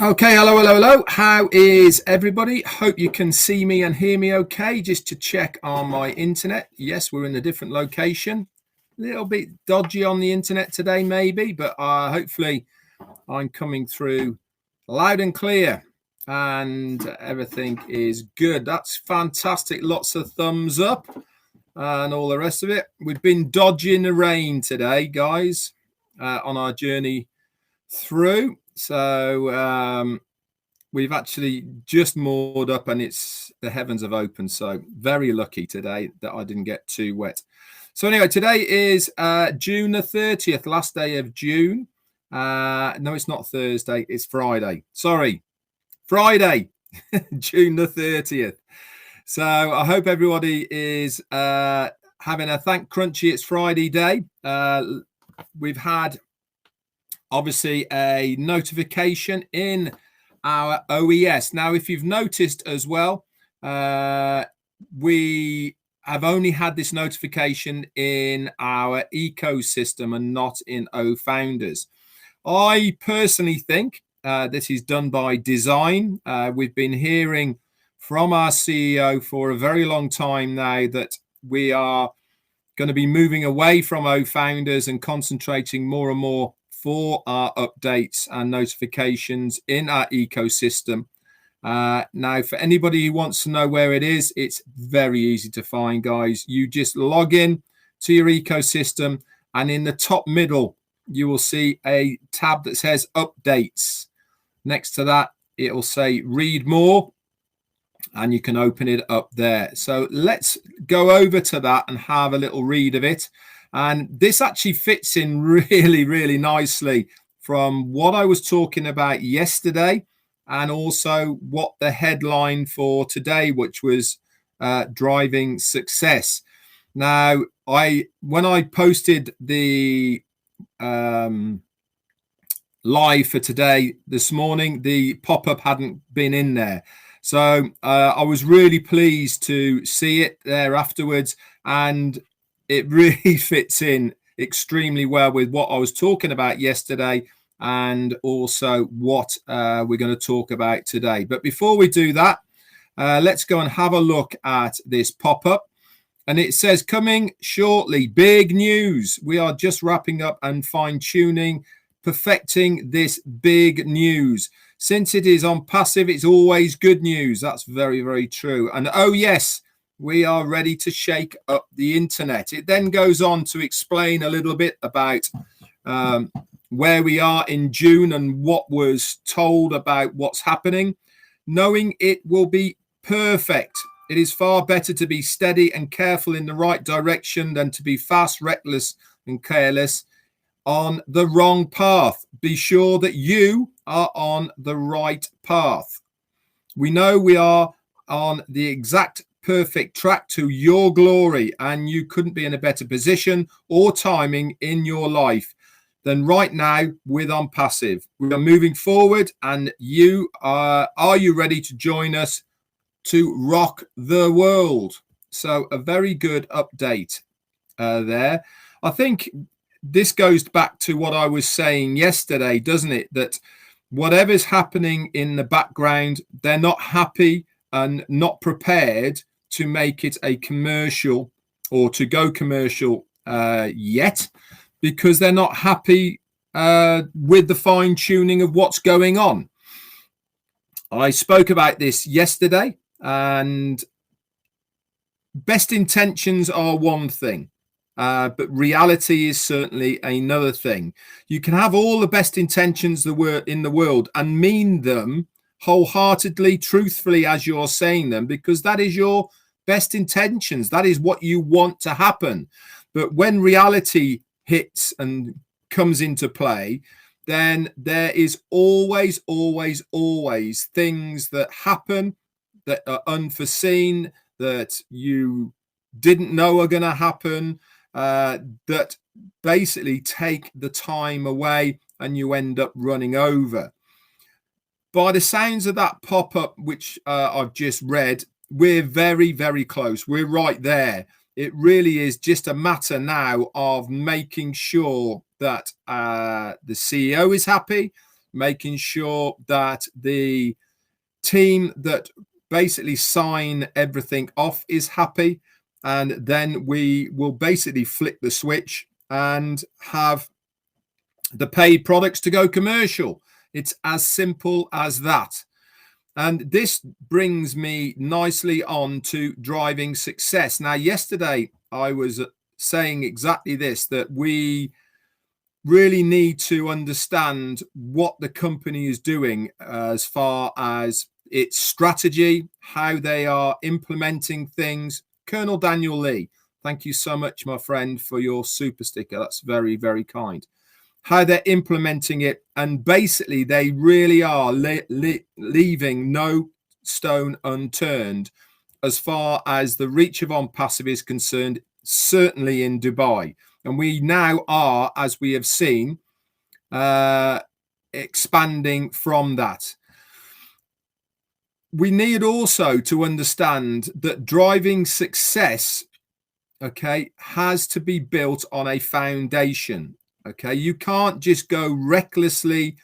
Okay, hello. How is everybody? Hope you can see me and hear me okay. Just to check on my internet. Yes, we're in a different location. A little bit dodgy on the internet today, maybe, but hopefully I'm coming through loud and clear and everything is good. That's fantastic. Lots of thumbs up and all the rest of it. We've been dodging the rain today, guys, on our journey through. So we've actually just moored up and the heavens have opened. So very lucky today that I didn't get too wet. So anyway, today is June the 30th, last day of June. No, it's not Thursday. It's Friday. Sorry, Friday, June the 30th. So I hope everybody is having a thank crunchy. It's Friday day. We've had obviously a notification in our OES. Now, if you've noticed as well, we have only had this notification in our ecosystem and not in OFounders. I personally think this is done by design. We've been hearing from our CEO for a very long time now that we are going to be moving away from OFounders and concentrating more and more for our updates and notifications in our ecosystem. Now, for anybody who wants to know where it is, it's very easy to find, guys. You just log in to your ecosystem, and in the top middle, you will see a tab that says updates. Next to that, it will say read more, and you can open it up there. So let's go over to that and have a little read of it. And this actually fits in really, really nicely from what I was talking about yesterday and also what the headline for today, which was driving success. Now, when I posted the live for today this morning, the pop-up hadn't been in there. So I was really pleased to see it there afterwards, and it really fits in extremely well with what I was talking about yesterday and also what we're going to talk about today. But before we do that, let's go and have a look at this pop-up. And it says, coming shortly, big news. We are just wrapping up and fine-tuning, perfecting this big news. Since it is on passive, it's always good news. That's very, very true. And oh, yes, we are ready to shake up the internet. It then goes on to explain a little bit about where we are in June and what was told about what's happening, knowing it will be perfect. It is far better to be steady and careful in the right direction than to be fast, reckless, and careless on the wrong path. Be sure that you are on the right path. We know we are on the exact perfect track to your glory, and you couldn't be in a better position or timing in your life than right now with On Passive. We are moving forward, and you are you ready to join us to rock the world? So a very good update there. I think this goes back to what I was saying yesterday, doesn't it? That whatever's happening in the background, they're not happy and not prepared to make it a commercial or to go commercial yet, because they're not happy with the fine tuning of what's going on. I spoke about this yesterday, and best intentions are one thing. But reality is certainly another thing. You can have all the best intentions in the world and mean them wholeheartedly, truthfully, as you're saying them, because that is your best intentions. That is what you want to happen. But when reality hits and comes into play, then there is always, always, always things that happen that are unforeseen, that you didn't know are going to happen, that basically take the time away and you end up running over. By the sounds of that pop-up, which I've just read, we're very, very close. We're right there. It really is just a matter now of making sure that the CEO is happy, making sure that the team that basically sign everything off is happy, and then we will basically flick the switch and have the paid products to go commercial. It's as simple as that. And this brings me nicely on to driving success. Now, yesterday I was saying exactly this, that we really need to understand what the company is doing as far as its strategy, how they are implementing things. Colonel Daniel Lee, thank you so much, my friend, for your super sticker. That's very, very kind. How they're implementing it, and basically they really are leaving no stone unturned as far as the reach of On Passive is concerned, certainly in Dubai. And we now are, as we have seen, expanding from that. We need also to understand that driving success, okay, has to be built on a foundation. Okay, you can't just go recklessly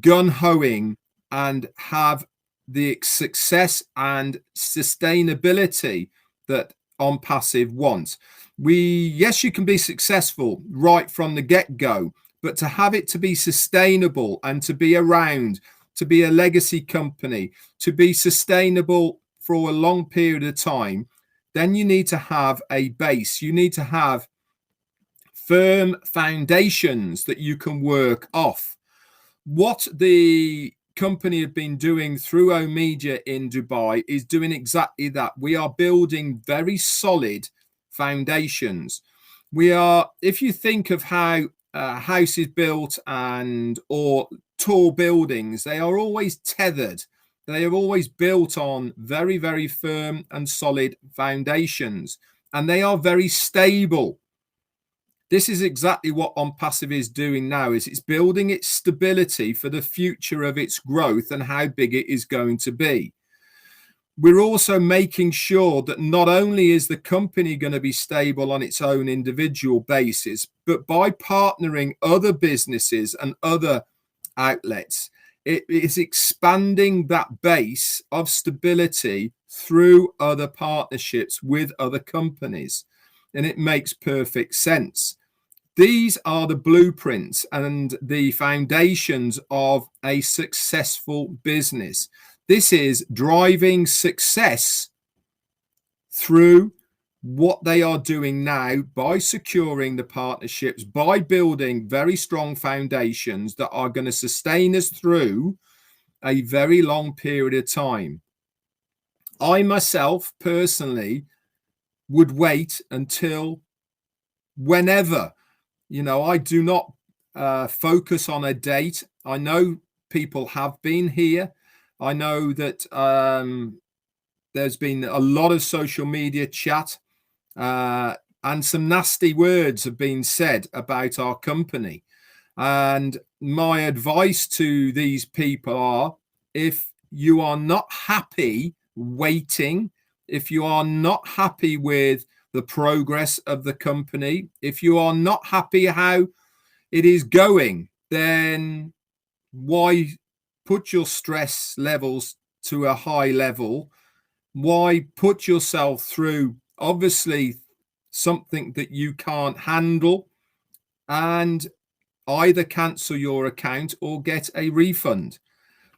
gun-hoing and have the success and sustainability that On Passive wants. Yes, you can be successful right from the get-go, but to have it to be sustainable and to be around, to be a legacy company, to be sustainable for a long period of time, then you need to have a base. You need to have firm foundations that you can work off. What the company have been doing through Omedia in Dubai is doing exactly that. We are building very solid foundations. If you think of how a house is built or tall buildings, they are always tethered. They are always built on very, very firm and solid foundations, and they are very stable. This is exactly what On Passive is doing now, is it's building its stability for the future of its growth and how big it is going to be. We're also making sure that not only is the company going to be stable on its own individual basis, but by partnering other businesses and other outlets, it is expanding that base of stability through other partnerships with other companies. And it makes perfect sense. These are the blueprints and the foundations of a successful business. This is driving success through what they are doing now by securing the partnerships, by building very strong foundations that are going to sustain us through a very long period of time. I myself personally would wait until whenever. I do not focus on a date. I know people have been here. I know that there's been a lot of social media chat and some nasty words have been said about our company. And my advice to these people are, if you are not happy waiting, if you are not happy with the progress of the company, if you are not happy how it is going, then why put your stress levels to a high level? Why put yourself through obviously something that you can't handle and either cancel your account or get a refund?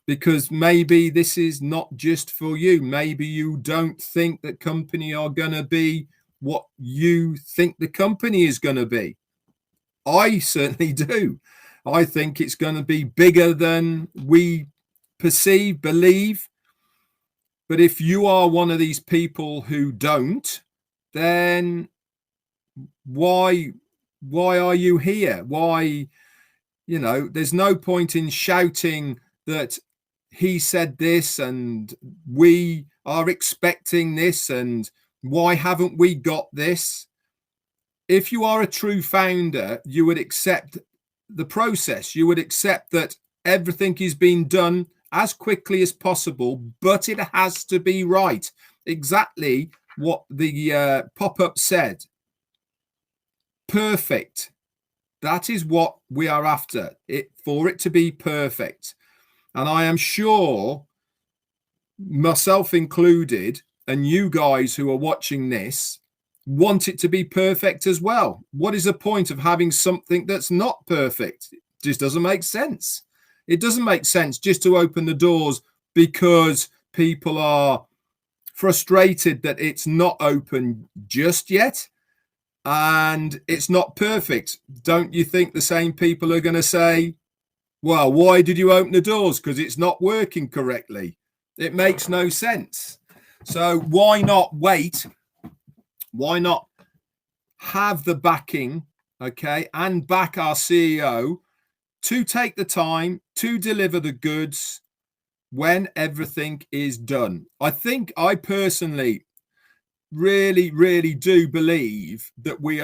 Because maybe this is not just for you. Maybe you don't think that company are going to be what you think the company is going to be. I certainly do. I think it's going to be bigger than we perceive, believe. But if you are one of these people who don't, then why are you here? Why, there's no point in shouting that he said this and we are expecting this and why haven't we got this? If you are a true founder, you would accept the process. You would accept that everything is being done as quickly as possible, but it has to be right. Exactly what the pop-up said. Perfect. That is what we are after, it for it to be perfect. And I am sure, myself included, and you guys who are watching this, want it to be perfect as well. What is the point of having something that's not perfect? It just doesn't make sense. It doesn't make sense just to open the doors because people are frustrated that it's not open just yet and it's not perfect. Don't you think the same people are going to say, well, why did you open the doors? Because it's not working correctly. It makes no sense. So why not wait? Why not have the backing, okay, and back our CEO to take the time to deliver the goods when everything is done? I personally really, really do believe that we